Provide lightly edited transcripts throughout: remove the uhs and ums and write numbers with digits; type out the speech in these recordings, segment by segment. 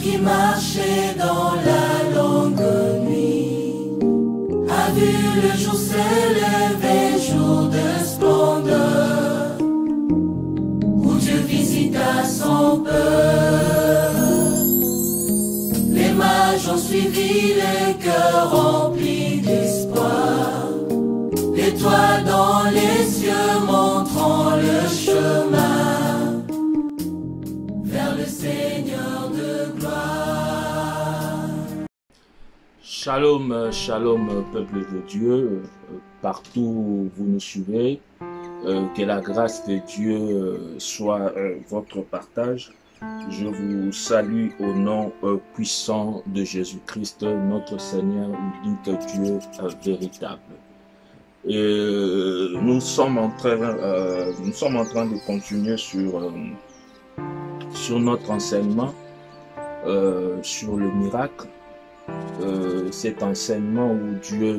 qui marchait dans la longue nuit a vu le jour s'élever, jour de splendeur, où Dieu visita son peuple. Les mages ont suivi, les cœurs remplis d'espoir, l'étoile dans les cieux montrant le chemin vers le Seigneur de gloire. Shalom, shalom, peuple de Dieu, partout où vous nous suivez, que la grâce de Dieu soit votre partage. Je vous salue au nom puissant de Jésus-Christ, notre Seigneur, unique Dieu véritable. Et nous sommes en train de continuer sur notre enseignement sur le miracle. Cet enseignement où Dieu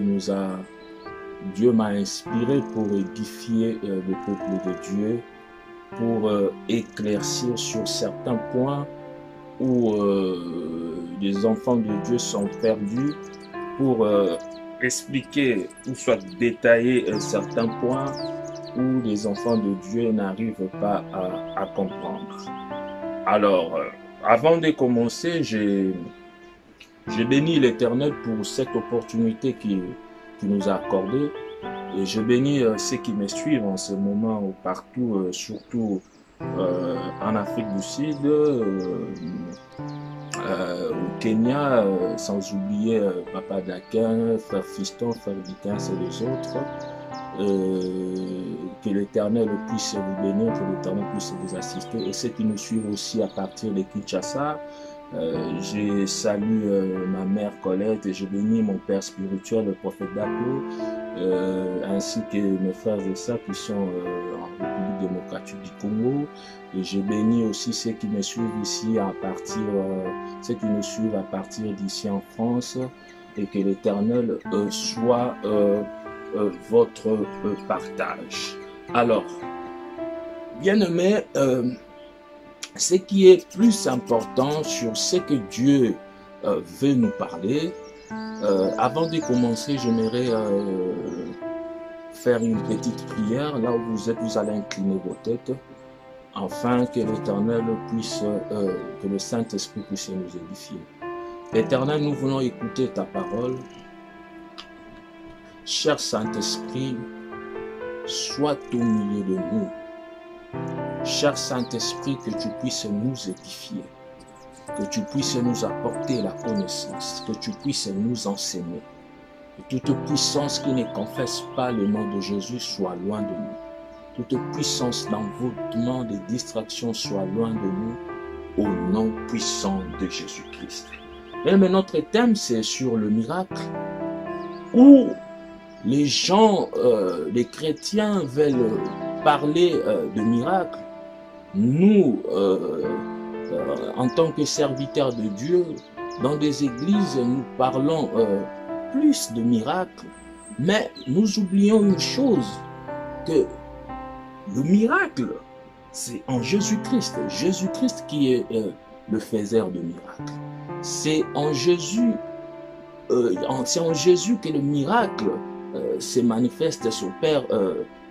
m'a inspiré pour édifier le peuple de Dieu, pour éclaircir sur certains points où les enfants de Dieu sont perdus, pour expliquer ou soit détailler certains points où les enfants de Dieu n'arrivent pas à comprendre. Alors, avant de commencer, j'ai béni l'Éternel pour cette opportunité qu'il nous a accordée. Et je bénis ceux qui me suivent en ce moment partout, surtout en Afrique du Sud, au Kenya, sans oublier Papa Dakin, Frère Fiston, Frère Dickens et les autres. Que l'Éternel puisse vous bénir, que l'Éternel puisse vous assister. Et ceux qui nous suivent aussi à partir de Kinshasa, je salue ma mère Colette et je bénis mon père spirituel, le prophète Dapo, ainsi que mes frères et sœurs qui sont en République démocratique du Congo. Et je bénis aussi ceux qui me suivent ici ceux qui nous suivent à partir d'ici en France, et que l'Éternel soit votre partage. Alors, bien-aimés, ce qui est plus important sur ce que Dieu veut nous parler, avant de commencer, j'aimerais faire une petite prière. Là où vous êtes, vous allez incliner vos têtes, afin que l'Éternel puisse, que le Saint-Esprit puisse nous édifier. Éternel, nous voulons écouter ta parole. Cher Saint-Esprit, sois au milieu de nous. Cher Saint-Esprit, que tu puisses nous édifier, que tu puisses nous apporter la connaissance, que tu puisses nous enseigner. Que toute puissance qui ne confesse pas le nom de Jésus soit loin de nous. Toute puissance d'envoûtement, de distraction soit loin de nous, au nom puissant de Jésus-Christ. Mais notre thème, c'est sur le miracle, où les gens, les chrétiens veulent parler de miracle. Nous, en tant que serviteurs de Dieu, dans des églises, nous parlons plus de miracles, mais nous oublions une chose, que le miracle, c'est en Jésus-Christ. Jésus-Christ qui est le faiseur de miracles. C'est en Jésus que le miracle se manifeste, s'opère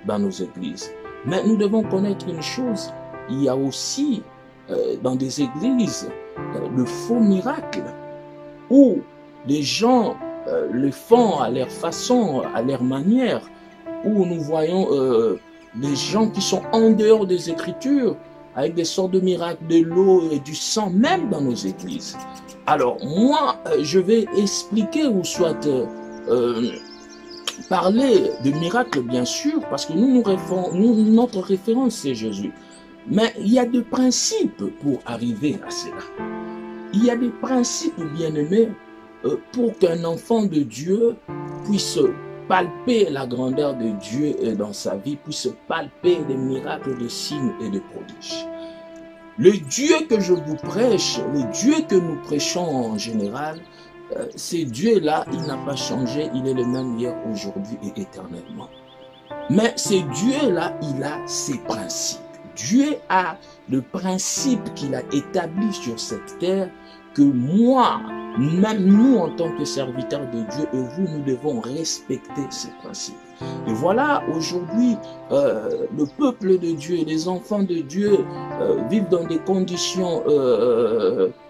dans nos églises. Mais nous devons connaître une chose, il y a aussi dans des églises le faux miracle, où les gens le font à leur façon, à leur manière, où nous voyons des gens qui sont en dehors des Écritures, avec des sortes de miracles, de l'eau et du sang, même dans nos églises. Alors moi, je vais expliquer ou soit parler de miracles, bien sûr, parce que notre référence, c'est Jésus. Mais il y a des principes pour arriver à cela. Il y a des principes, bien-aimés, pour qu'un enfant de Dieu puisse palper la grandeur de Dieu dans sa vie, puisse palper des miracles, des signes et des prodiges. Le Dieu que je vous prêche, le Dieu que nous prêchons en général, ce Dieu-là, il n'a pas changé, il est le même hier, aujourd'hui et éternellement. Mais ce Dieu-là, il a ses principes. Dieu a le principe qu'il a établi sur cette terre que moi, même nous en tant que serviteurs de Dieu et vous, nous devons respecter ces principes. Et voilà, aujourd'hui, le peuple de Dieu, les enfants de Dieu vivent dans des conditions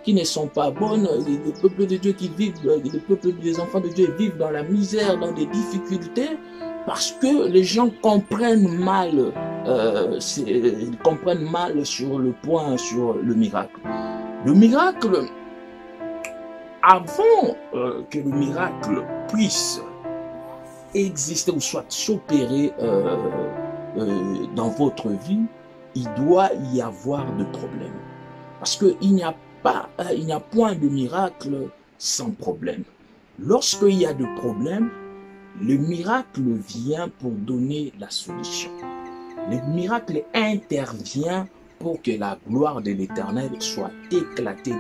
qui ne sont pas bonnes. Le peuple de Dieu qui vivent, le peuple des enfants de Dieu vivent dans la misère, dans des difficultés, parce que les gens comprennent mal, ils comprennent mal sur le point, sur le miracle. Le miracle, avant que le miracle puisse exister ou soit s'opérer dans votre vie, il doit y avoir de problèmes. Parce qu'il n'y a point de miracle sans problème. Lorsqu'il y a de problèmes, le miracle vient pour donner la solution. Le miracle intervient pour que la gloire de l'Éternel soit éclatée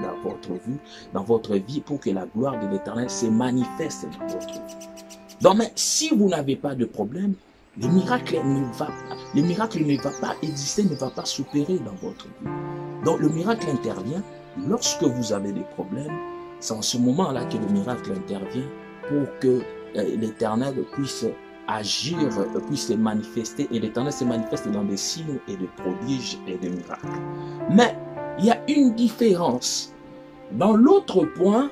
dans votre vie, pour que la gloire de l'Éternel se manifeste dans votre vie. Donc, mais si vous n'avez pas de problème, le miracle ne va pas exister, ne va pas s'opérer dans votre vie. Donc, le miracle intervient lorsque vous avez des problèmes. C'est en ce moment-là que le miracle intervient pour que l'Éternel puisse agir, puisse se manifester, et l'Éternel se manifeste dans des signes et des prodiges et des miracles. Mais il y a une différence. Dans l'autre point,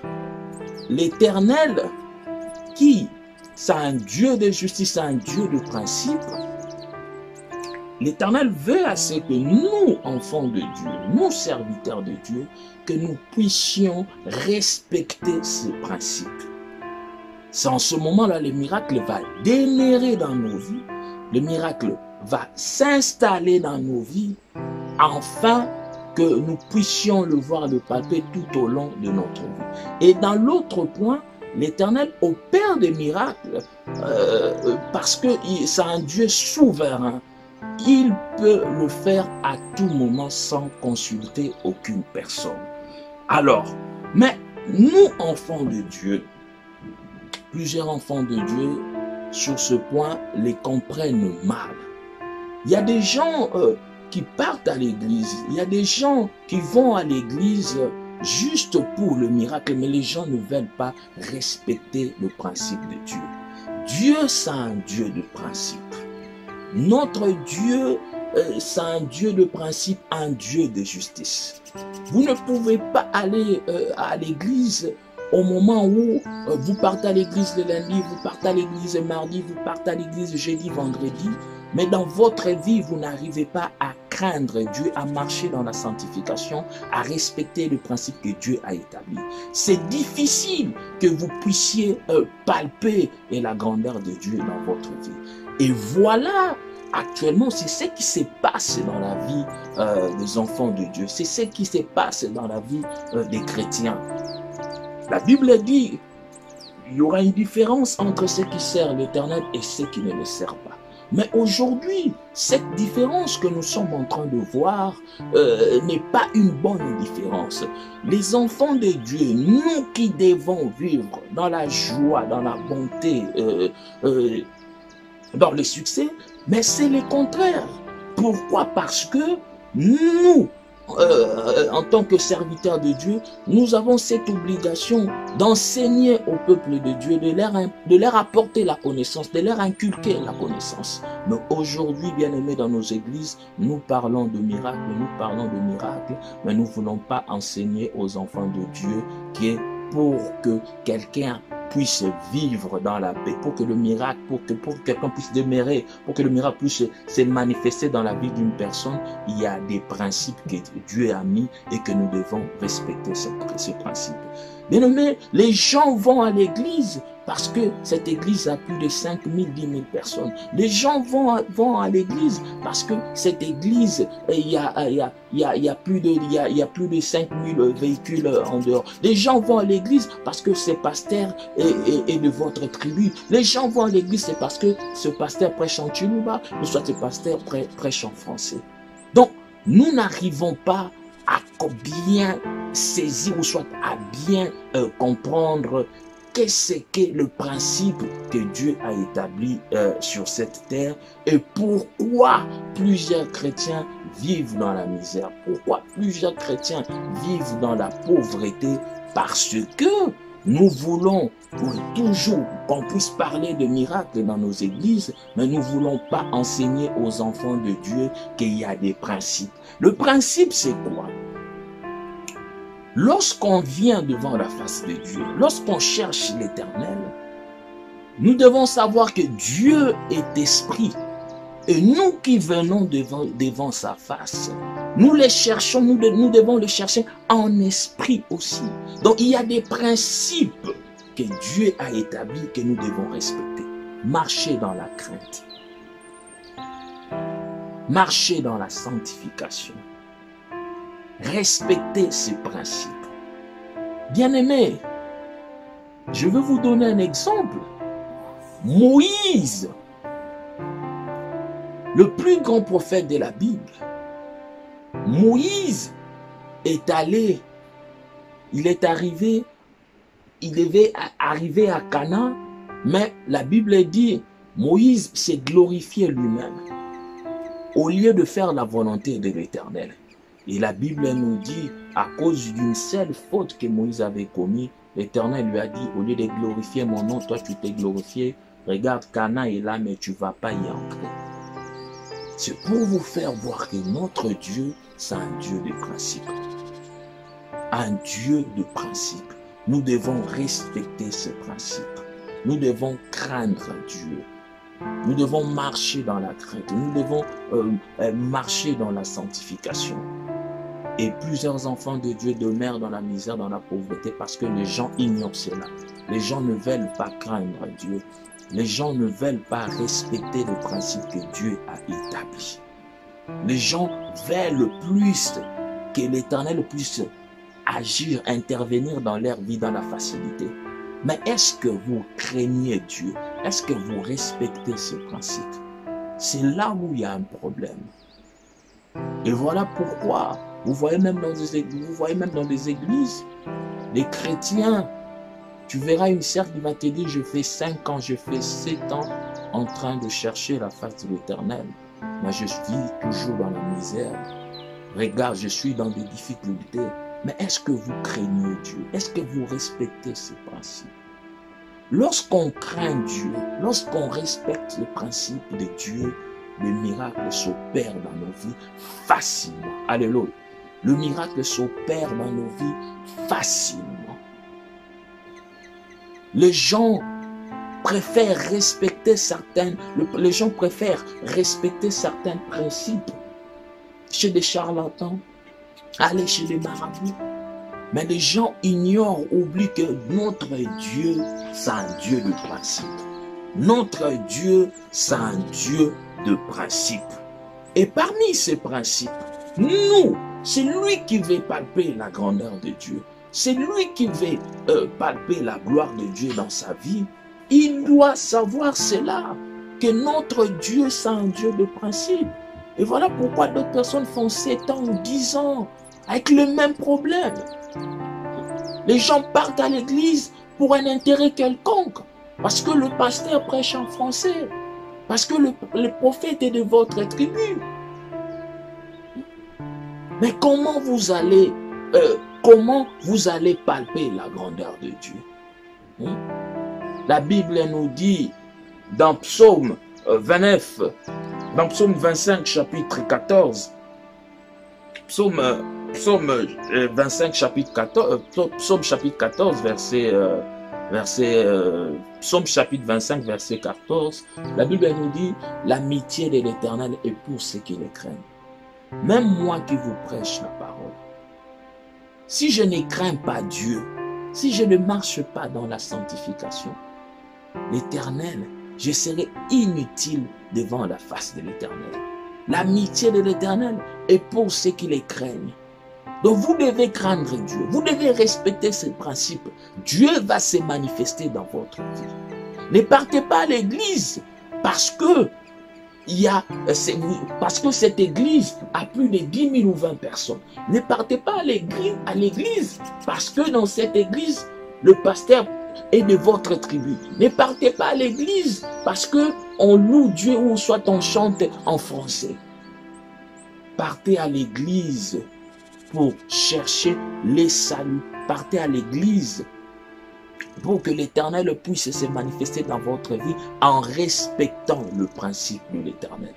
l'Éternel, qui c'est un Dieu de justice, un Dieu de principe, l'Éternel veut à ce que nous, enfants de Dieu, nous, serviteurs de Dieu, que nous puissions respecter ces principes. C'est en ce moment-là, le miracle va demeurer dans nos vies, le miracle va s'installer dans nos vies, afin que nous puissions le voir, le palper tout au long de notre vie. Et dans l'autre point, l'Éternel opère des miracles parce que c'est un Dieu souverain. Il peut le faire à tout moment sans consulter aucune personne. Alors, mais nous, enfants de Dieu, plusieurs enfants de Dieu, sur ce point, les comprennent mal. Il y a des gens qui partent à l'église, il y a des gens qui vont à l'église juste pour le miracle, mais les gens ne veulent pas respecter le principe de Dieu. Dieu, c'est un Dieu de principe. Notre Dieu, c'est un Dieu de principe, un Dieu de justice. Vous ne pouvez pas aller à l'église au moment où vous partez à l'église le lundi, vous partez à l'église le mardi, vous partez à l'église jeudi, vendredi, mais dans votre vie, vous n'arrivez pas à craindre Dieu, à marcher dans la sanctification, à respecter le principe que Dieu a établi. C'est difficile que vous puissiez palper la grandeur de Dieu dans votre vie. Et voilà, actuellement, c'est ce qui se passe dans la vie des enfants de Dieu. C'est ce qui se passe dans la vie des chrétiens. La Bible dit, il y aura une différence entre ceux qui servent l'Éternel et ceux qui ne le servent pas. Mais aujourd'hui, cette différence que nous sommes en train de voir n'est pas une bonne différence. Les enfants de Dieu, nous qui devons vivre dans la joie, dans la bonté, dans le succès, mais c'est le contraire. Pourquoi? Parce que nous, en tant que serviteurs de Dieu, nous avons cette obligation d'enseigner au peuple de Dieu, de leur apporter la connaissance, de leur inculquer la connaissance. Mais aujourd'hui, bien aimés, dans nos églises, nous parlons de miracles, mais nous ne voulons pas enseigner aux enfants de Dieu qui est pour que quelqu'un puisse vivre dans la paix, pour que le miracle, pour que quelqu'un puisse demeurer, pour que le miracle puisse se manifester dans la vie d'une personne, il y a des principes que Dieu a mis et que nous devons respecter ces principes. Bien aimé, les gens vont à l'église parce que cette église a plus de 5 000, 10 000 personnes. Les gens vont à l'église parce que cette église, il y a plus de 5 000 véhicules en dehors. Les gens vont à l'église parce que ce pasteur est de votre tribu. Les gens vont à l'église, c'est parce que ce pasteur prêche en Tchoulouba, ou soit ce pasteur prêche en français. Donc, nous n'arrivons pas à bien saisir ou soit à bien comprendre qu'est-ce que le principe que Dieu a établi sur cette terre et pourquoi plusieurs chrétiens vivent dans la misère? Pourquoi plusieurs chrétiens vivent dans la pauvreté? Parce que nous voulons toujours qu'on puisse parler de miracles dans nos églises, mais nous ne voulons pas enseigner aux enfants de Dieu qu'il y a des principes. Le principe, c'est quoi? Lorsqu'on vient devant la face de Dieu, lorsqu'on cherche l'Éternel, nous devons savoir que Dieu est esprit. Et nous qui venons devant sa face, nous les cherchons, nous devons le chercher en esprit aussi. Donc il y a des principes que Dieu a établis que nous devons respecter. Marcher dans la crainte. Marcher dans la sanctification. Respecter ces principes. Bien-aimés, je vais vous donner un exemple. Moïse, le plus grand prophète de la Bible, Moïse est allé, il devait arriver à Canaan, mais la Bible dit, Moïse s'est glorifié lui-même, au lieu de faire la volonté de l'Éternel. Et la Bible nous dit, à cause d'une seule faute que Moïse avait commise, l'Éternel lui a dit, au lieu de glorifier mon nom, toi tu t'es glorifié, regarde, Canaan est là, mais tu ne vas pas y entrer. C'est pour vous faire voir que notre Dieu, c'est un Dieu de principe. Un Dieu de principe. Nous devons respecter ce principe. Nous devons craindre Dieu. Nous devons marcher dans la crainte. Nous devons marcher dans la sanctification. Et plusieurs enfants de Dieu demeurent dans la misère, dans la pauvreté, parce que les gens ignorent cela. Les gens ne veulent pas craindre Dieu. Les gens ne veulent pas respecter le principe que Dieu a établi. Les gens veulent plus que l'Éternel puisse agir, intervenir dans leur vie, dans la facilité. Mais est-ce que vous craignez Dieu? Est-ce que vous respectez ce principe? C'est là où il y a un problème. Et voilà pourquoi, vous voyez même dans des églises, les chrétiens, tu verras une sœur qui va te dire, je fais 5 ans, je fais 7 ans en train de chercher la face de l'Éternel. Mais je suis toujours dans la misère. Regarde, je suis dans des difficultés. Mais est-ce que vous craignez Dieu? Est-ce que vous respectez ce principe? Lorsqu'on craint Dieu, lorsqu'on respecte le principe de Dieu, le miracle s'opère dans nos vies facilement. Alléluia. Le miracle s'opère dans nos vies facilement. Les gens préfèrent respecter certains principes chez des charlatans, aller chez les marabouts. Mais les gens ignorent, oublient que notre Dieu, c'est un Dieu de principe. Notre Dieu, c'est un Dieu de principe. Et parmi ces principes, nous, c'est lui qui veut palper la grandeur de Dieu. C'est lui qui veut palper la gloire de Dieu dans sa vie. Il doit savoir cela, que notre Dieu, c'est un Dieu de principe. Et voilà pourquoi d'autres personnes font 7 ans ou 10 ans avec le même problème. Les gens partent à l'église pour un intérêt quelconque, parce que le pasteur prêche en français, parce que le prophète est de votre tribu. Mais comment vous allez palper la grandeur de Dieu? La Bible nous dit dans Psaume 29, dans Psaume 25, chapitre 14, Psaume 25, chapitre 14, Psaume chapitre 14, Psaume chapitre 25, verset 14, la Bible nous dit, l'amitié de l'Éternel est pour ceux qui le craignent. Même moi qui vous prêche la parole, si je ne crains pas Dieu, si je ne marche pas dans la sanctification, l'Éternel, je serai inutile devant la face de l'Éternel. L'amitié de l'Éternel est pour ceux qui les craignent. Donc vous devez craindre Dieu, vous devez respecter ces principes. Dieu va se manifester dans votre vie. Ne partez pas à l'église parce que cette église a plus de 10 000 ou 20 personnes. Ne partez pas à l'église parce que dans cette église, le pasteur est de votre tribu. Ne partez pas à l'église parce que on loue Dieu ou soit on chante en français. Partez à l'église pour chercher les saluts. Partez à l'église pour que l'Éternel puisse se manifester dans votre vie en respectant le principe de l'Éternel.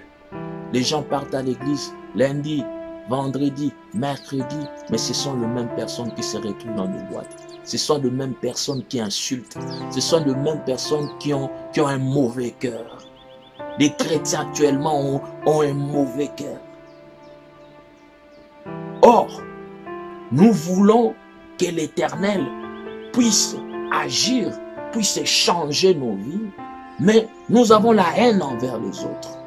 Les gens partent à l'église lundi, vendredi, mercredi, mais ce sont les mêmes personnes qui se retrouvent dans les boîtes. Ce sont les mêmes personnes qui insultent. Ce sont les mêmes personnes qui ont un mauvais cœur. Les chrétiens actuellement ont un mauvais cœur. Or, nous voulons que l'Éternel puisse agir, puisse changer nos vies, mais nous avons la haine envers les autres.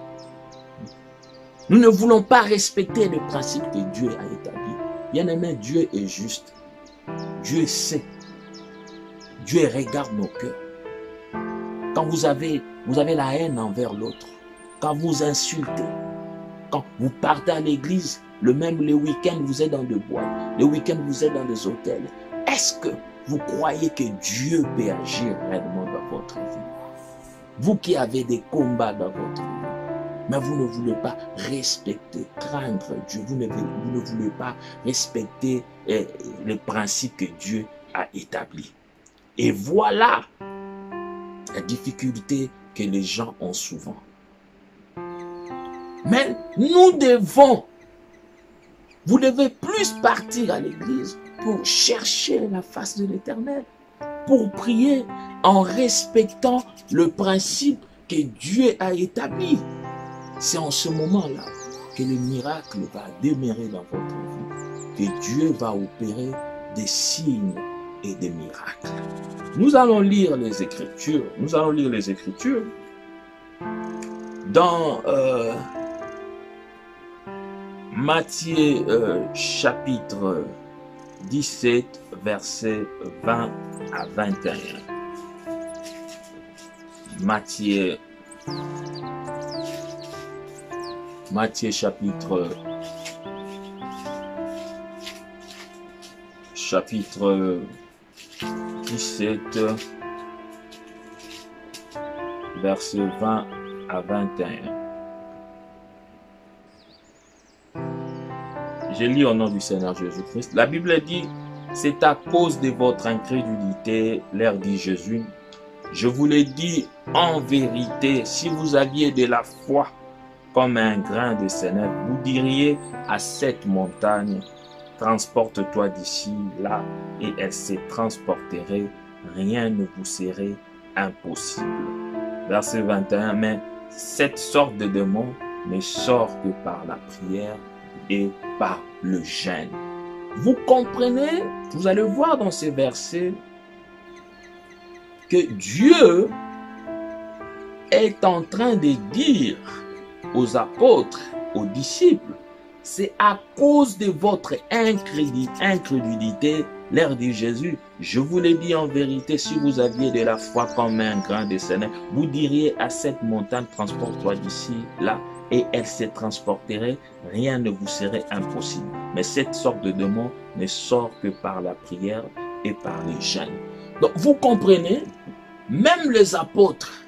Nous ne voulons pas respecter le principe que Dieu a établi. Bien-aimé, Dieu est juste. Dieu sait. Dieu regarde nos cœurs. Quand vous avez la haine envers l'autre, quand vous insultez, quand vous partez à l'église, le week-end vous êtes dans des boîtes, le week-end vous êtes dans des hôtels, est-ce que vous croyez que Dieu peut agir réellement dans votre vie? Vous qui avez des combats dans votre vie, mais vous ne voulez pas respecter, craindre Dieu, vous ne voulez pas respecter les principes que Dieu a établis. Et voilà la difficulté que les gens ont souvent. Mais nous devons, vous devez plus partir à l'église pour chercher la face de l'Éternel, pour prier en respectant le principe que Dieu a établi. C'est en ce moment-là que le miracle va demeurer dans votre vie, que Dieu va opérer des signes et des miracles. Nous allons lire les Écritures. Nous allons lire les Écritures dans Matthieu chapitre 17, versets 20 à 21. Matthieu chapitre 17, versets 20 à 21. Je lis au nom du Seigneur Jésus-Christ. La Bible dit, c'est à cause de votre incrédulité, leur dit Jésus. Je vous l'ai dit en vérité, si vous aviez de la foi comme un grain de sénèbre, vous diriez à cette montagne, transporte-toi d'ici, là, et elle se transporterait, rien ne vous serait impossible. Verset 21, mais cette sorte de démon ne sort que par la prière et par le jeûne. Vous comprenez, vous allez voir dans ces versets que Dieu est en train de dire aux apôtres, aux disciples, c'est à cause de votre incrédulité, leur dit Jésus, je vous l'ai dit en vérité, si vous aviez de la foi comme un grain de sénèbre, vous diriez à cette montagne, transporte-toi d'ici, là, et elle se transporterait, rien ne vous serait impossible. Mais cette sorte de démon ne sort que par la prière et par les jeûnes. Donc vous comprenez, même les apôtres,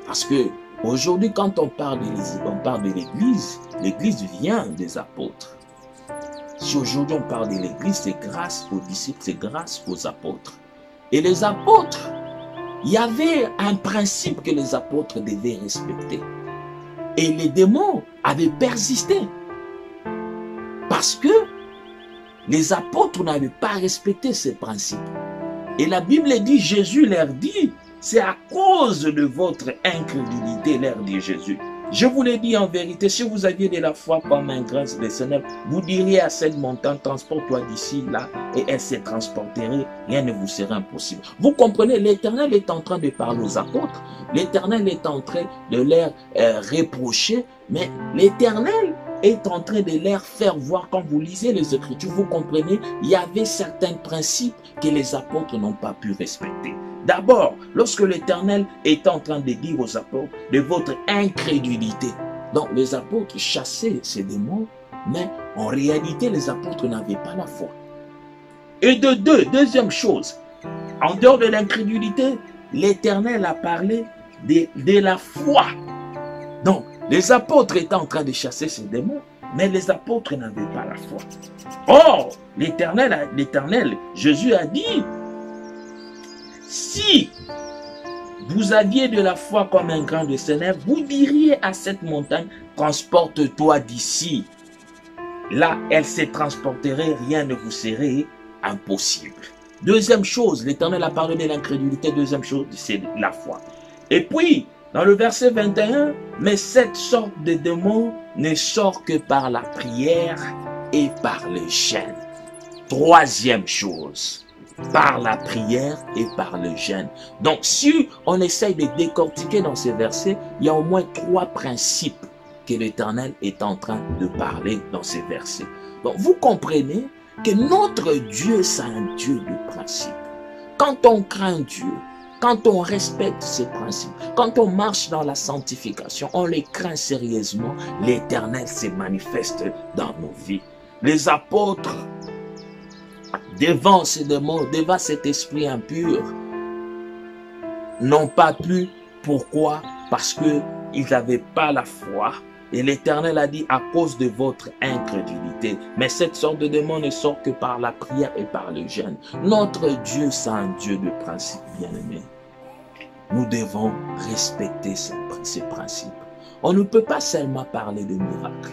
parce que aujourd'hui quand on parle de l'Église, l'Église vient des apôtres. Si aujourd'hui on parle de l'Église, c'est grâce aux disciples, c'est grâce aux apôtres. Et les apôtres, il y avait un principe que les apôtres devaient respecter. Et les démons avaient persisté. Parce que les apôtres n'avaient pas respecté ces principes. Et la Bible dit, Jésus leur dit, c'est à cause de votre incrédulité, leur dit Jésus. Je vous l'ai dit en vérité, si vous aviez de la foi comme un grain de sénèbre, vous diriez à cette montagne, transporte-toi d'ici, là, et elle se transporterait, rien ne vous serait impossible. Vous comprenez, l'Éternel est en train de parler aux apôtres, l'Éternel est en train de leur reprocher, mais l'Éternel est en train de leur faire voir, quand vous lisez les Écritures, vous comprenez, il y avait certains principes que les apôtres n'ont pas pu respecter. D'abord, lorsque l'Éternel est en train de dire aux apôtres de votre incrédulité. Donc les apôtres chassaient ces démons, mais en réalité les apôtres n'avaient pas la foi. Et deuxième chose, en dehors de l'incrédulité, l'Éternel a parlé de la foi. Donc Les apôtres étaient en train de chasser ces démons, mais les apôtres n'avaient pas la foi. Or, l'Éternel, Jésus a dit, si vous aviez de la foi comme un grain de sénéf, vous diriez à cette montagne, transporte-toi d'ici. Là, elle se transporterait, rien ne vous serait impossible. Deuxième chose, l'Éternel a parlé de l'incrédulité. Deuxième chose, c'est la foi. Et puis, dans le verset 21, mais cette sorte de démon ne sort que par la prière et par le jeûne. Troisième chose, par la prière et par le jeûne. Donc, si on essaye de décortiquer dans ces versets, il y a au moins 3 principes que l'Éternel est en train de parler dans ces versets. Donc, vous comprenez que notre Dieu, c'est un Dieu de principe. Quand on craint Dieu, quand on respecte ses principes, quand on marche dans la sanctification, on les craint sérieusement, l'Éternel se manifeste dans nos vies. Les apôtres, devant ces démons, devant cet esprit impur, n'ont pas pu. Pourquoi? Parce qu'ils n'avaient pas la foi. Et l'Éternel a dit, à cause de votre incrédulité. Mais cette sorte de démon ne sort que par la prière et par le jeûne. Notre Dieu, c'est un Dieu de principe, bien-aimé. Nous devons respecter ces principes. On ne peut pas seulement parler de miracles.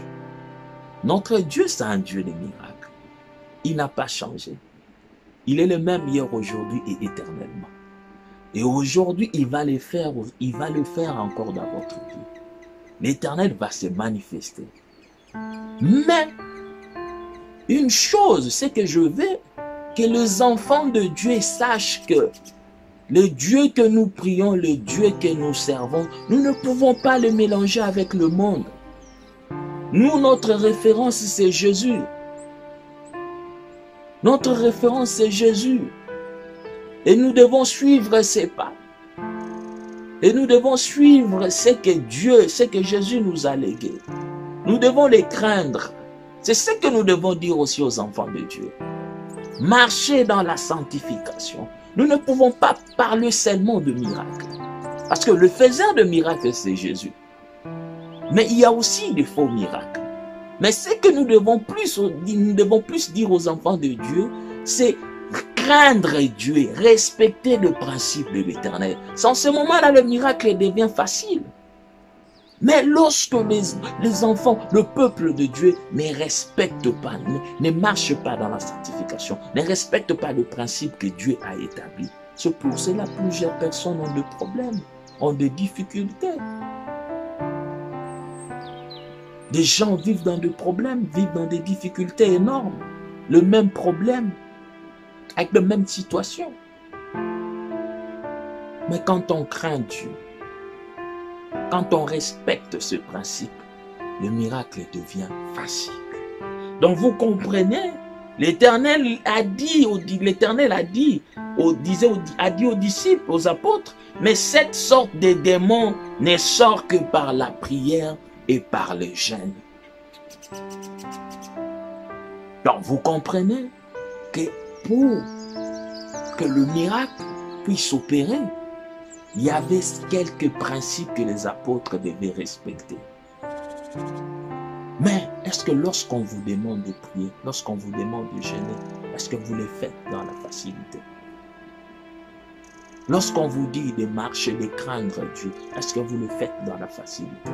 Notre Dieu, c'est un Dieu de miracles. Il n'a pas changé. Il est le même hier, aujourd'hui et éternellement. Et aujourd'hui, il va le faire encore dans votre vie. L'Éternel va se manifester. Mais, une chose, c'est que je veux que les enfants de Dieu sachent que le Dieu que nous prions, le Dieu que nous servons, nous ne pouvons pas le mélanger avec le monde. Nous, notre référence, c'est Jésus. Notre référence, c'est Jésus. Et nous devons suivre ses pas. Et nous devons suivre ce que Jésus nous a légué. Nous devons les craindre. C'est ce que nous devons dire aussi aux enfants de Dieu. Marcher dans la sanctification. Nous ne pouvons pas parler seulement de miracles. Parce que le faiseur de miracles, c'est Jésus. Mais il y a aussi des faux miracles. Mais ce que nous devons plus dire aux enfants de Dieu, c'est craindre Dieu, respecter le principe de l'Éternel. Sans ce moment-là, le miracle devient facile. Mais lorsque les enfants, le peuple de Dieu ne respectent pas, ne marchent pas dans la sanctification, ne respectent pas le principe que Dieu a établi, c'est pour cela que plusieurs personnes ont des problèmes, ont des difficultés. Des gens vivent dans des problèmes, vivent dans des difficultés énormes. Le même problème, avec la même situation. Mais quand on craint Dieu, quand on respecte ce principe, le miracle devient facile. Donc vous comprenez, l'Éternel a dit aux disciples, aux apôtres, mais cette sorte de démon ne sort que par la prière et par le jeûne. Donc vous comprenez que pour que le miracle puisse opérer, il y avait quelques principes que les apôtres devaient respecter. Mais est-ce que lorsqu'on vous demande de prier, lorsqu'on vous demande de jeûner, est-ce que vous le faites dans la facilité? Lorsqu'on vous dit de marcher, de craindre Dieu, est-ce que vous le faites dans la facilité?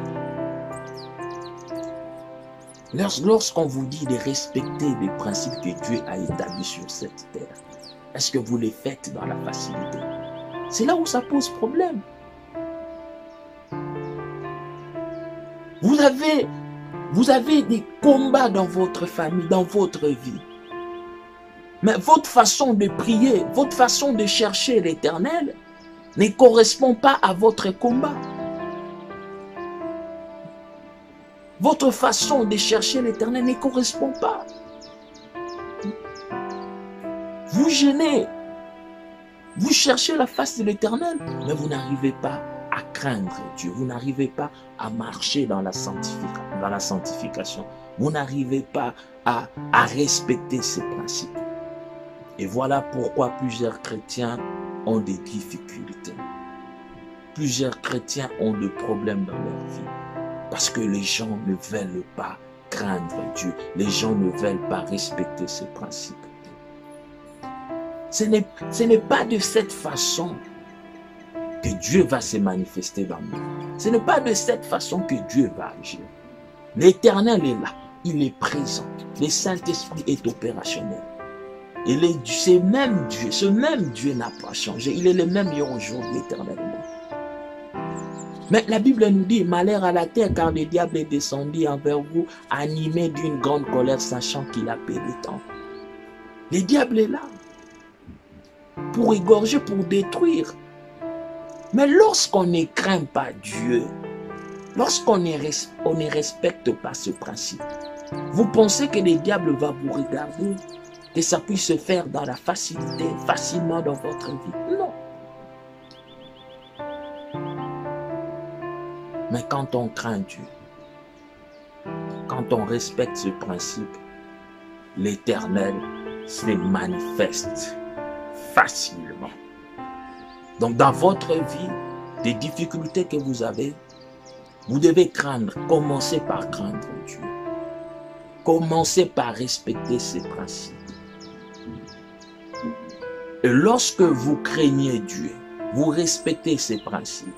Lorsqu'on vous dit de respecter les principes que Dieu a établis sur cette terre, est-ce que vous les faites dans la facilité? C'est là où ça pose problème. Vous avez des combats dans votre famille, dans votre vie. Mais votre façon de prier, votre façon de chercher l'Éternel ne correspond pas à votre combat. Votre façon de chercher l'Éternel ne correspond pas. Vous jeûnez, vous cherchez la face de l'Éternel, mais vous n'arrivez pas à craindre Dieu. Vous n'arrivez pas à marcher dans la sanctification. Vous n'arrivez pas à respecter ces principes. Et voilà pourquoi plusieurs chrétiens ont des difficultés. Plusieurs chrétiens ont des problèmes dans leur vie. Parce que les gens ne veulent pas craindre Dieu. Les gens ne veulent pas respecter ses principes. Ce n'est pas de cette façon que Dieu va se manifester dans nous. Ce n'est pas de cette façon que Dieu va agir. L'Éternel est là. Il est présent. Le Saint-Esprit est opérationnel. Ce même Dieu n'a pas changé. Il est le même hier, aujourd'hui, éternellement. Mais la Bible nous dit, malheur à la terre, car le diable est descendu envers vous, animé d'une grande colère, sachant qu'il appelle le temps. Le diable est là, pour égorger, pour détruire. Mais lorsqu'on ne craint pas Dieu, lorsqu'on ne respecte pas ce principe, vous pensez que le diable va vous regarder, que ça puisse se faire dans la facilité, facilement dans votre vie? Non. Mais quand on craint Dieu, quand on respecte ce principe, l'Éternel se manifeste facilement. Donc dans votre vie, des difficultés que vous avez, vous devez craindre. Commencez par craindre Dieu. Commencez par respecter ses principes. Et lorsque vous craignez Dieu, vous respectez ses principes,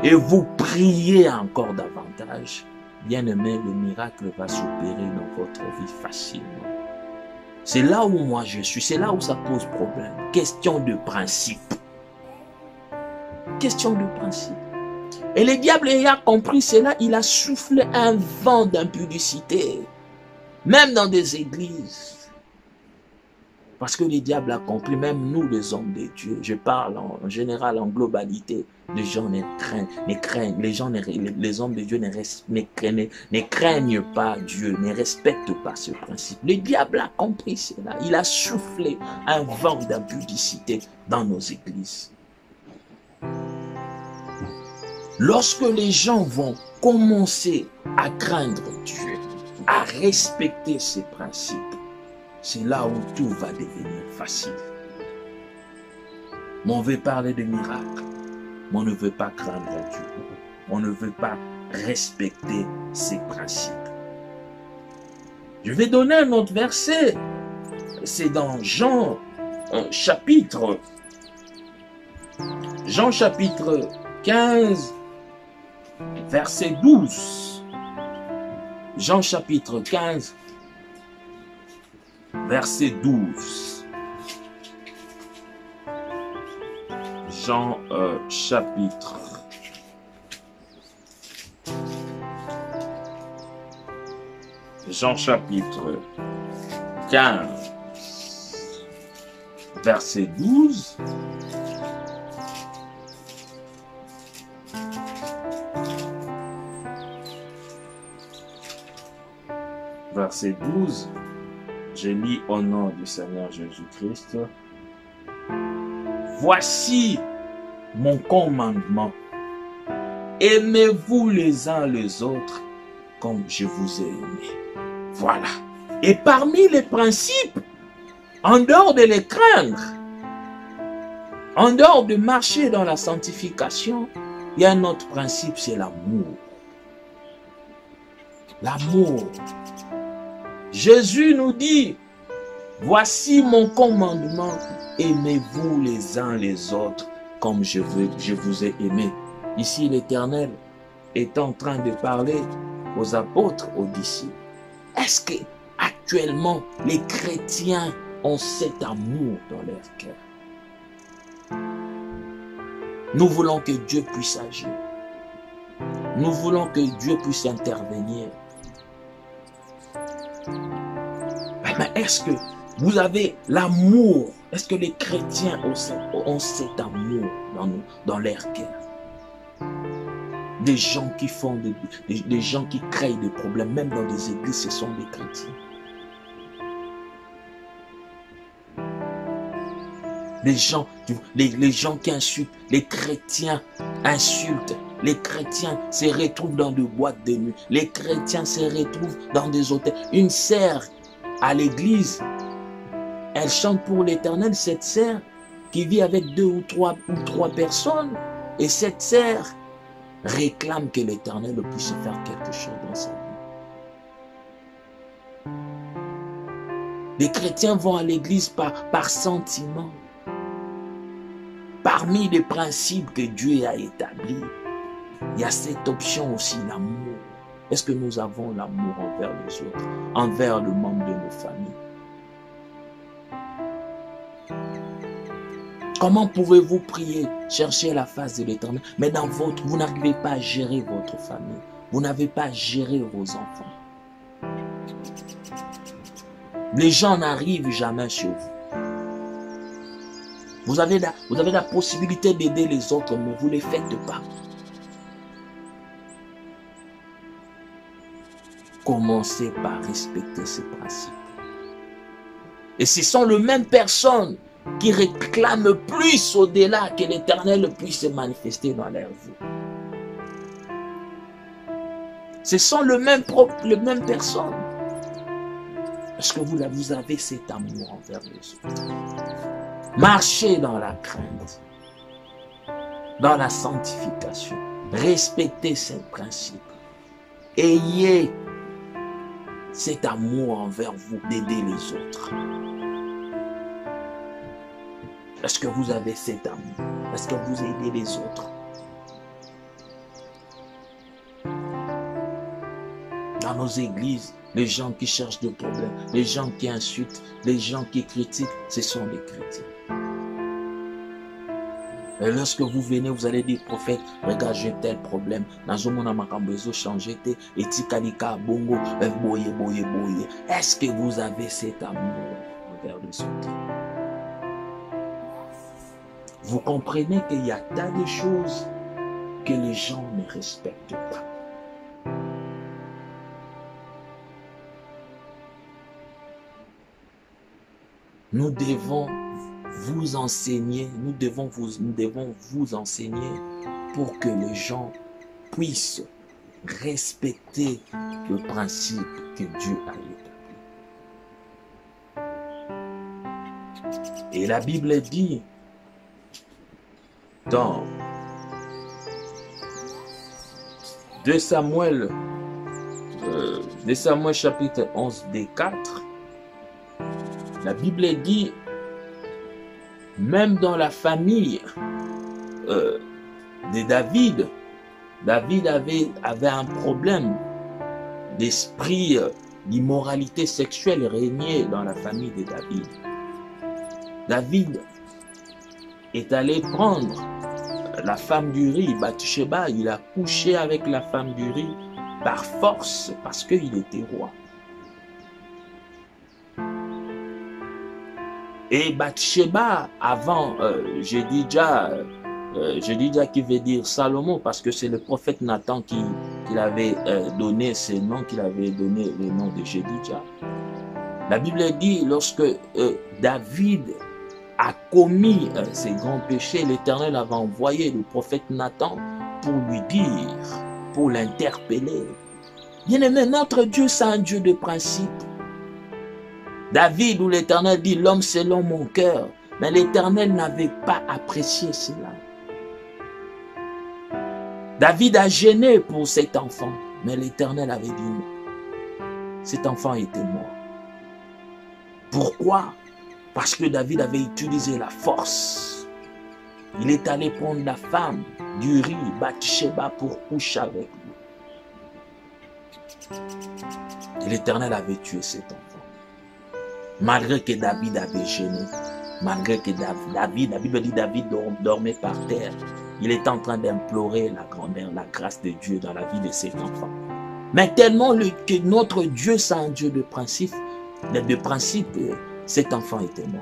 et vous priez encore davantage, bien aimé, le miracle va s'opérer dans votre vie facilement. C'est là où moi je suis, c'est là où ça pose problème. Question de principe. Question de principe. Et le diable ayant compris cela, il a soufflé un vent d'impudicité, même dans des églises. Parce que le diable a compris, même nous les hommes de Dieu, je parle en général, en globalité, les gens les hommes de Dieu ne craignent pas Dieu, ne respectent pas ce principe. Le diable a compris cela, il a soufflé un vent d'impudicité dans nos églises. Lorsque les gens vont commencer à craindre Dieu, à respecter ses principes, c'est là où tout va devenir facile. Mais on veut parler de miracles, mais on ne veut pas craindre Dieu. On ne veut pas respecter ses principes. Je vais donner un autre verset. C'est dans Jean chapitre 15, verset 12. Jean chapitre 15, verset 12. Jean chapitre 15, verset 12. Verset 12, je lis au nom du Seigneur Jésus-Christ. Voici mon commandement. Aimez-vous les uns les autres comme je vous ai aimé. Voilà. Et parmi les principes, en dehors de les craindre, en dehors de marcher dans la sanctification, il y a un autre principe, c'est l'amour. L'amour. Jésus nous dit, voici mon commandement, aimez-vous les uns les autres comme je vous ai aimé. Ici, l'Éternel est en train de parler aux apôtres, aux disciples. Est-ce que actuellement les chrétiens ont cet amour dans leur cœur? Nous voulons que Dieu puisse agir. Nous voulons que Dieu puisse intervenir. Mais est-ce que vous avez l'amour? Est-ce que les chrétiens ont cet amour dans leur cœur? Des gens qui font des gens qui créent des problèmes, même dans des églises, ce sont des chrétiens. Les gens qui insultent, les chrétiens insultent. Les chrétiens se retrouvent dans des boîtes de nuit. Les chrétiens se retrouvent dans des hôtels. Une sœur à l'église, elle chante pour l'Éternel, cette sœur qui vit avec deux ou trois personnes. Et cette sœur, réclame que l'Éternel puisse faire quelque chose dans sa vie. Les chrétiens vont à l'église par sentiment. Parmi les principes que Dieu a établis, il y a cette option aussi, l'amour. Est-ce que nous avons l'amour envers les autres, envers le membre de nos familles? Comment pouvez-vous prier, chercher la face de l'Éternel, mais vous n'arrivez pas à gérer votre famille, vous n'avez pas à gérer vos enfants. Les gens n'arrivent jamais chez vous. Vous avez la possibilité d'aider les autres, mais vous ne les faites pas. Commencez par respecter ces principes. Et ce sont les mêmes personnes qui réclament plus au-delà que l'Éternel puisse se manifester dans leur vie. Ce sont les mêmes personnes. Parce que vous avez cet amour envers les autres. Marchez dans la crainte, dans la sanctification. Respectez ces principes. Ayez cet amour envers vous d'aider les autres. Est-ce que vous avez cet amour? Est-ce que vous aidez les autres? Dans nos églises, les gens qui cherchent des problèmes, les gens qui insultent, les gens qui critiquent, ce sont des chrétiens. Et lorsque vous venez, vous allez dire, prophète, regarde, j'ai tel problème. Est-ce que vous avez cet amour envers les autres? Vous comprenez qu'il y a tant de choses que les gens ne respectent pas. Nous devons vous enseigner, nous devons vous enseigner pour que les gens puissent respecter le principe que Dieu a établi. Et la Bible dit dans 2 Samuel chapitre 11 des 4, la Bible dit, même dans la famille de David, David avait un problème d'esprit, d'immoralité sexuelle régnait dans la famille de David. David est allé prendre la femme d'Uri, Bathsheba, il a couché avec la femme d'Uri par force parce qu'il était roi. Et Bathsheba, avant, je dis déjà qui veut dire Salomon, parce que c'est le prophète Nathan qui avait donné ce nom, qu'il avait donné le nom de Jédidja. La Bible dit, lorsque David a commis ses grands péchés, l'Éternel avait envoyé le prophète Nathan pour lui dire, pour l'interpeller. Bien-aimé, notre Dieu, c'est un Dieu de principe. David, où l'Éternel dit, l'homme selon mon cœur, mais l'Éternel n'avait pas apprécié cela. David a gêné pour cet enfant, mais l'Éternel avait dit non. Cet enfant était mort. Pourquoi? Parce que David avait utilisé la force. Il est allé prendre la femme d'Uri, Bathsheba, pour coucher avec lui. Et l'Éternel avait tué cet enfant. Malgré que David avait gêné, malgré que David, la Bible dit David dormait par terre, il était en train d'implorer la grandeur, la grâce de Dieu dans la vie de cet enfant. Mais tellement que notre Dieu, c'est un Dieu de principe, cet enfant était mort.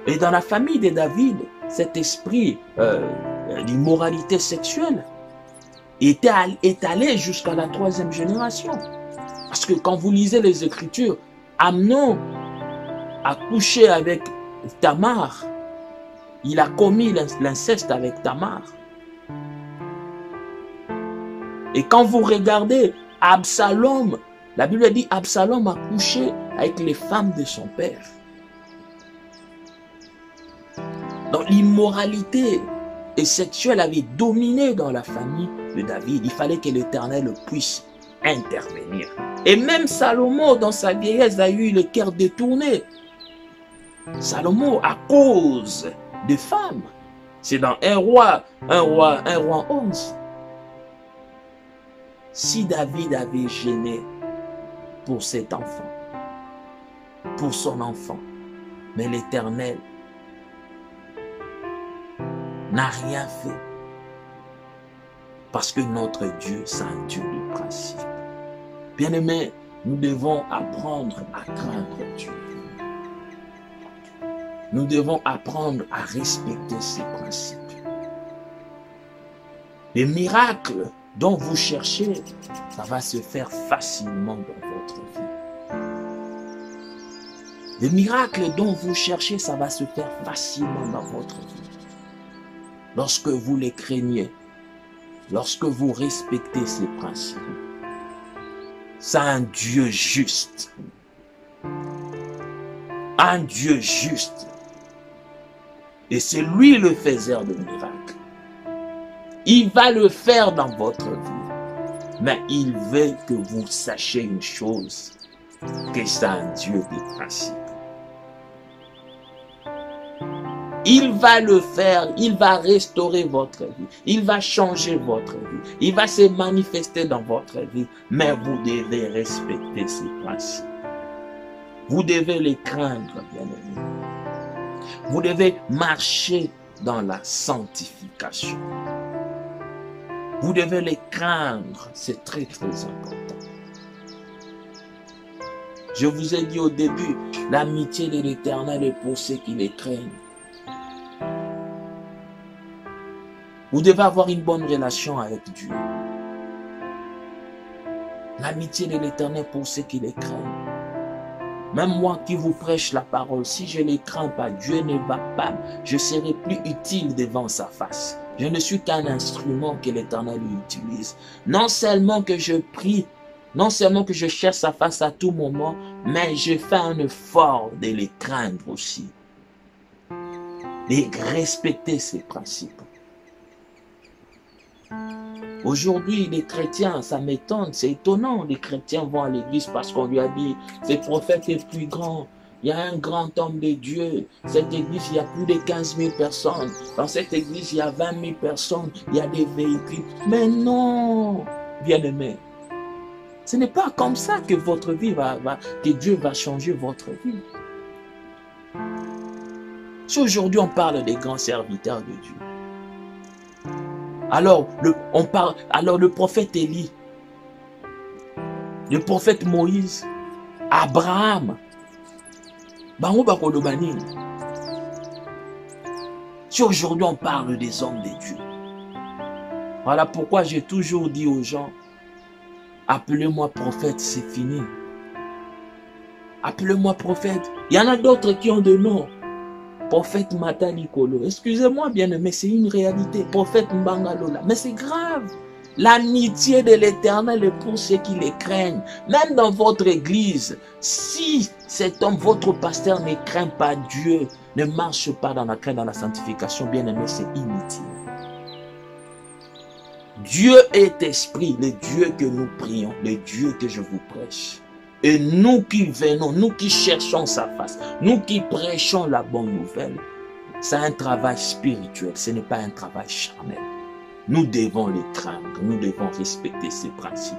Et dans la famille de David, cet esprit d'immoralité sexuelle est allé jusqu'à la 3e génération. Parce que quand vous lisez les Écritures, Amnon a couché avec Tamar. Il a commis l'inceste avec Tamar. Et quand vous regardez Absalom, la Bible dit Absalom a couché avec les femmes de son père. Donc l'immoralité et sexuel avait dominé dans la famille de David. Il fallait que l'Éternel puisse intervenir. Et même Salomon, dans sa vieillesse, a eu le cœur détourné. Salomon, à cause des femmes. C'est dans 1 roi 11. Si David avait gêné pour cet enfant, pour son enfant, mais l'Éternel n'a rien fait. Parce que notre Dieu, c'est un Dieu de principe. Bien-aimés, nous devons apprendre à craindre Dieu. Nous devons apprendre à respecter ses principes. Les miracles dont vous cherchez, ça va se faire facilement dans votre vie. Les miracles dont vous cherchez, ça va se faire facilement dans votre vie. Lorsque vous les craignez, lorsque vous respectez ses principes. C'est un Dieu juste. Un Dieu juste. Et c'est lui le faiseur de miracles. Il va le faire dans votre vie. Mais il veut que vous sachiez une chose, que c'est un Dieu de principe. Il va le faire, il va restaurer votre vie, il va changer votre vie, il va se manifester dans votre vie, mais vous devez respecter ses principes. Vous devez les craindre, bien-aimés. Vous devez marcher dans la sanctification. Vous devez les craindre, c'est très très important. Je vous ai dit au début, l'amitié de l'Éternel est pour ceux qui les craignent. Vous devez avoir une bonne relation avec Dieu. L'amitié de l'Éternel pour ceux qui les craignent. Même moi qui vous prêche la parole, si je ne les crains pas, Dieu ne va pas, je serai plus utile devant sa face. Je ne suis qu'un instrument que l'Éternel utilise. Non seulement que je prie, non seulement que je cherche sa face à tout moment, mais je fais un effort de les craindre aussi. De respecter ses principes. Aujourd'hui, les chrétiens, ça m'étonne, c'est étonnant, les chrétiens vont à l'église parce qu'on lui a dit, ce prophète est plus grand, il y a un grand homme de Dieu, cette église, il y a plus de 15 000 personnes, dans cette église, il y a 20 000 personnes, il y a des véhicules, mais non, bien-aimés, ce n'est pas comme ça que votre vie que Dieu va changer votre vie. Si aujourd'hui on parle des grands serviteurs de Dieu, alors le prophète Élie, le prophète Moïse, Abraham, si aujourd'hui on parle des hommes de Dieu, voilà pourquoi j'ai toujours dit aux gens, appelez-moi prophète, c'est fini. Appelez-moi prophète. Il y en a d'autres qui ont de noms. Prophète Mata Nikolo. Excusez-moi bien, mais c'est une réalité. Prophète Mbangalola. Mais c'est grave. L'amitié de l'Éternel est pour ceux qui les craignent. Même dans votre église, si cet homme, votre pasteur, ne craint pas Dieu, ne marche pas dans la crainte, dans la sanctification, bien aimé, c'est inutile. Dieu est esprit, le Dieu que nous prions, le Dieu que je vous prêche. Et nous qui venons, nous qui cherchons sa face, nous qui prêchons la bonne nouvelle, c'est un travail spirituel, ce n'est pas un travail charnel. Nous devons les craindre, nous devons respecter ses principes.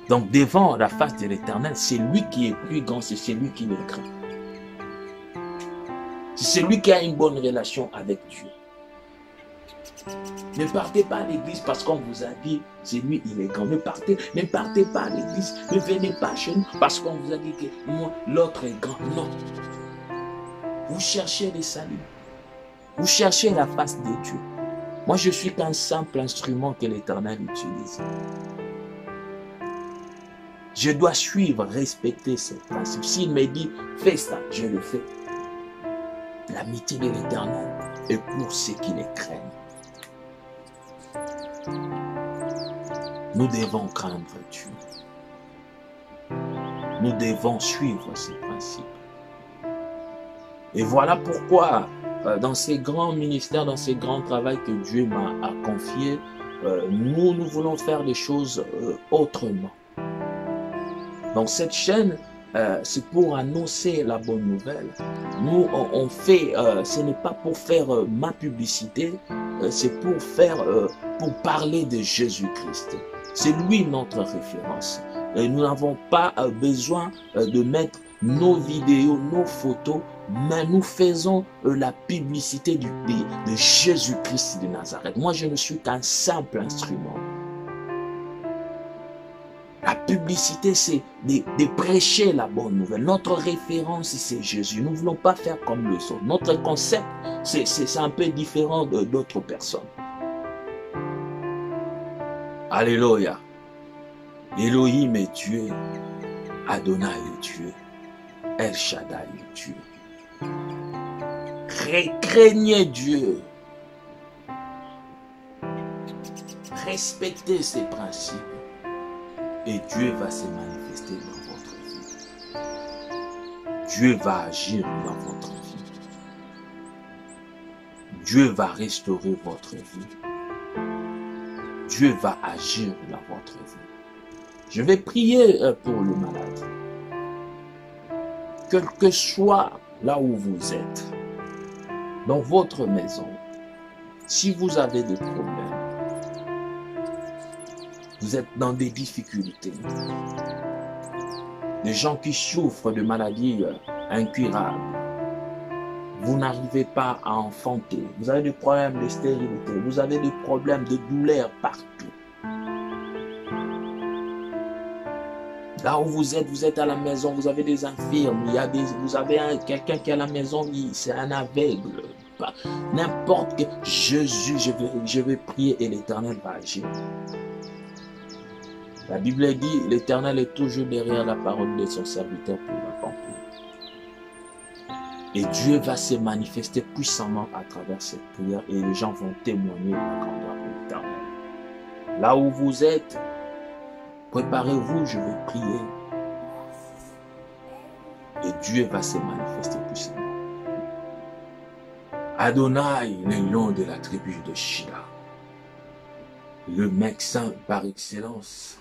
Donc devant la face de l'Éternel, c'est lui qui est plus grand, c'est celui qui le craint. C'est celui qui a une bonne relation avec Dieu. Ne partez pas à l'église parce qu'on vous a dit, c'est lui, il est grand. Ne partez pas à l'église, ne venez pas chez nous parce qu'on vous a dit que moi, l'autre est grand. Non. Vous cherchez le salut. Vous cherchez la face de Dieu. Moi, je suis qu'un simple instrument que l'Éternel utilise. Je dois suivre, respecter ces principes. S'il me dit, fais ça, je le fais. L'amitié de l'Éternel est pour ceux qui les craignent. Nous devons craindre Dieu. Nous devons suivre ses principes. Et voilà pourquoi dans ces grands ministères, dans ces grands travaux que Dieu m'a confiés, nous voulons faire les choses autrement. Donc cette chaîne, c'est pour annoncer la bonne nouvelle. Nous, on fait, ce n'est pas pour faire ma publicité, c'est pour parler de Jésus-Christ. C'est lui notre référence. Et nous n'avons pas besoin de mettre nos vidéos, nos photos, mais nous faisons la publicité de Jésus-Christ de Nazareth. Moi, je ne suis qu'un simple instrument. La publicité, c'est de prêcher la bonne nouvelle. Notre référence, c'est Jésus. Nous ne voulons pas faire comme les autres. Notre concept, c'est un peu différent d'autres personnes. Alléluia. Elohim est Dieu. Adonai est Dieu. El Shaddai est Dieu. Craignez Dieu. Respectez ses principes. Et Dieu va se manifester dans votre vie. Dieu va agir dans votre vie. Dieu va restaurer votre vie. Dieu va agir dans votre vie. Je vais prier pour le malade. Quel que soit là où vous êtes, dans votre maison, si vous avez des problèmes, vous êtes dans des difficultés, des gens qui souffrent de maladies incurables, vous n'arrivez pas à enfanter, vous avez des problèmes de stérilité, vous avez des problèmes de douleur partout. Là où vous êtes à la maison, vous avez des infirmes, vous avez quelqu'un qui est à la maison, c'est un aveugle. N'importe quel Jésus, je vais prier et l'Éternel va agir. La Bible dit, l'Éternel est toujours derrière la parole de son serviteur pour l'accomplir. Et Dieu va se manifester puissamment à travers cette prière et les gens vont témoigner de la grandeur de l'Éternel. Là où vous êtes, préparez-vous, je vais prier. Et Dieu va se manifester puissamment. Adonai, le lion de la tribu de Shila, le médecin par excellence,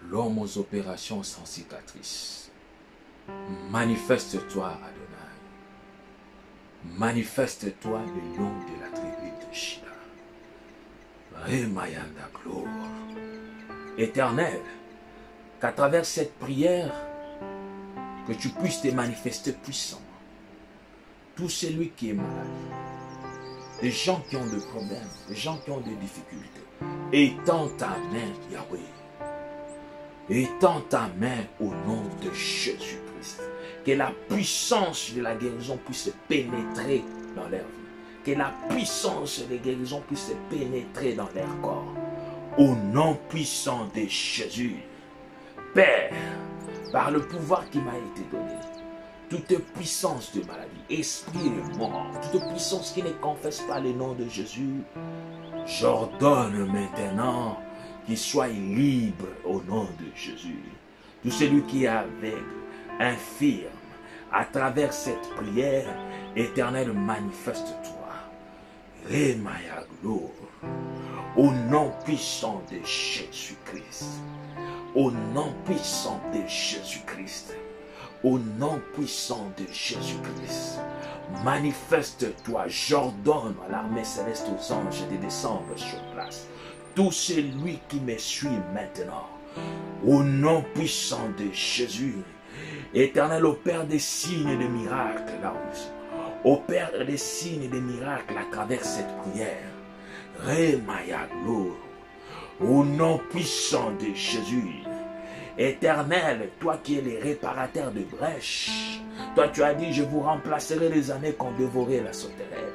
l'homme aux opérations sans cicatrice. Manifeste-toi, Adonai. Manifeste-toi, le lion de la tribu de Shila. Remayanda gloire. Éternel, qu'à travers cette prière, que tu puisses te manifester puissamment. Tout celui qui est malade, des gens qui ont des problèmes, des gens qui ont des difficultés, étends ta main, Yahweh. Étends ta main au nom de Jésus-Christ. Que la puissance de la guérison puisse pénétrer dans leur vie. Que la puissance de la guérison puisse pénétrer dans leur corps. Au nom puissant de Jésus. Père, par le pouvoir qui m'a été donné, toute puissance de maladie, esprit de mort, toute puissance qui ne confesse pas le nom de Jésus, j'ordonne maintenant qu'il soit libre au nom de Jésus. Tout celui qui est aveugle, infirme, à travers cette prière, Éternel, manifeste-toi. Remaya gloire. Au nom puissant de Jésus-Christ. Au nom puissant de Jésus-Christ. Au nom puissant de Jésus-Christ. Manifeste-toi. J'ordonne à l'armée céleste, aux anges de descendre sur place. Tout celui qui me suit maintenant, au nom puissant de Jésus, Éternel, opère des signes et des miracles là où opère des signes et des miracles à travers cette prière. Remaya gloire, au nom puissant de Jésus. Éternel, toi qui es le réparateur de brèches, toi tu as dit, je vous remplacerai les années qu'on dévorait la sauterelle.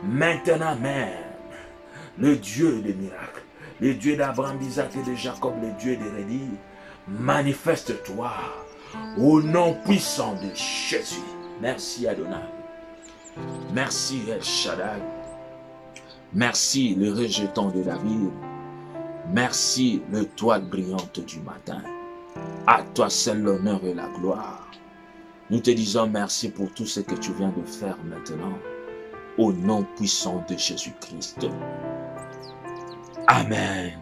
Maintenant même, le Dieu des miracles, le Dieu d'Abraham, d'Isaac et de Jacob, le Dieu des redis, manifeste-toi au nom puissant de Jésus. Merci Adonai. Merci El Shaddai. Merci le rejeton de David. Merci le toile brillante du matin. À toi seul l'honneur et la gloire. Nous te disons merci pour tout ce que tu viens de faire maintenant. au nom puissant de Jésus-Christ. Amen.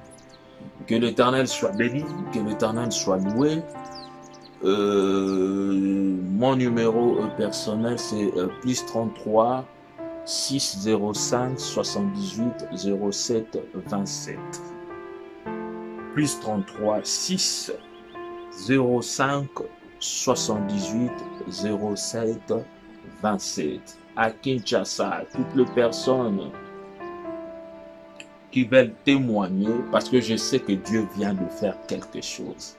Que l'Éternel soit béni, que l'Éternel soit loué. Mon numéro personnel, c'est plus 33 605 78 07 27. Plus 33 6 05 78 07 27. À Kinshasa, toutes les personnes qui veulent témoigner, parce que je sais que Dieu vient de faire quelque chose.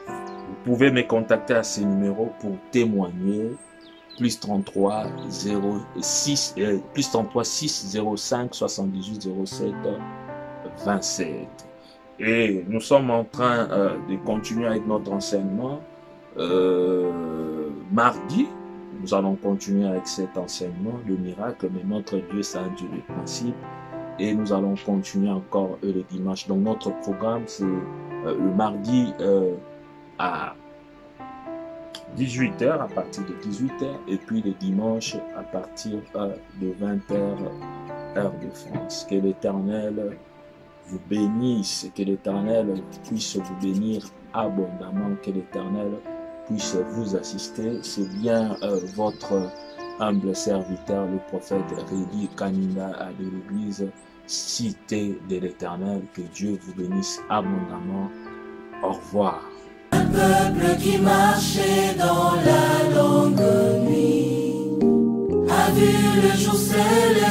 Vous pouvez me contacter à ces numéros pour témoigner. Plus 33 06 plus 33 605 78 07 27. Et nous sommes en train de continuer avec notre enseignement. Mardi, nous allons continuer avec cet enseignement, le miracle, mais notre Dieu, c'est un Dieu de principe. Et nous allons continuer encore le dimanche. Donc notre programme, c'est le mardi à 18h, à partir de 18h, et puis le dimanche à partir de 20h, heure de France. Que l'Éternel vous bénisse, que l'Éternel puisse vous bénir abondamment, que l'Éternel puisse vous assister. C'est bien votre humble serviteur, le prophète Rédi Kanina de l'église Cité de l'Éternel. Que Dieu vous bénisse abondamment. Au revoir. Un peuple qui marchait dans la longue nuit a vu le jour se lever.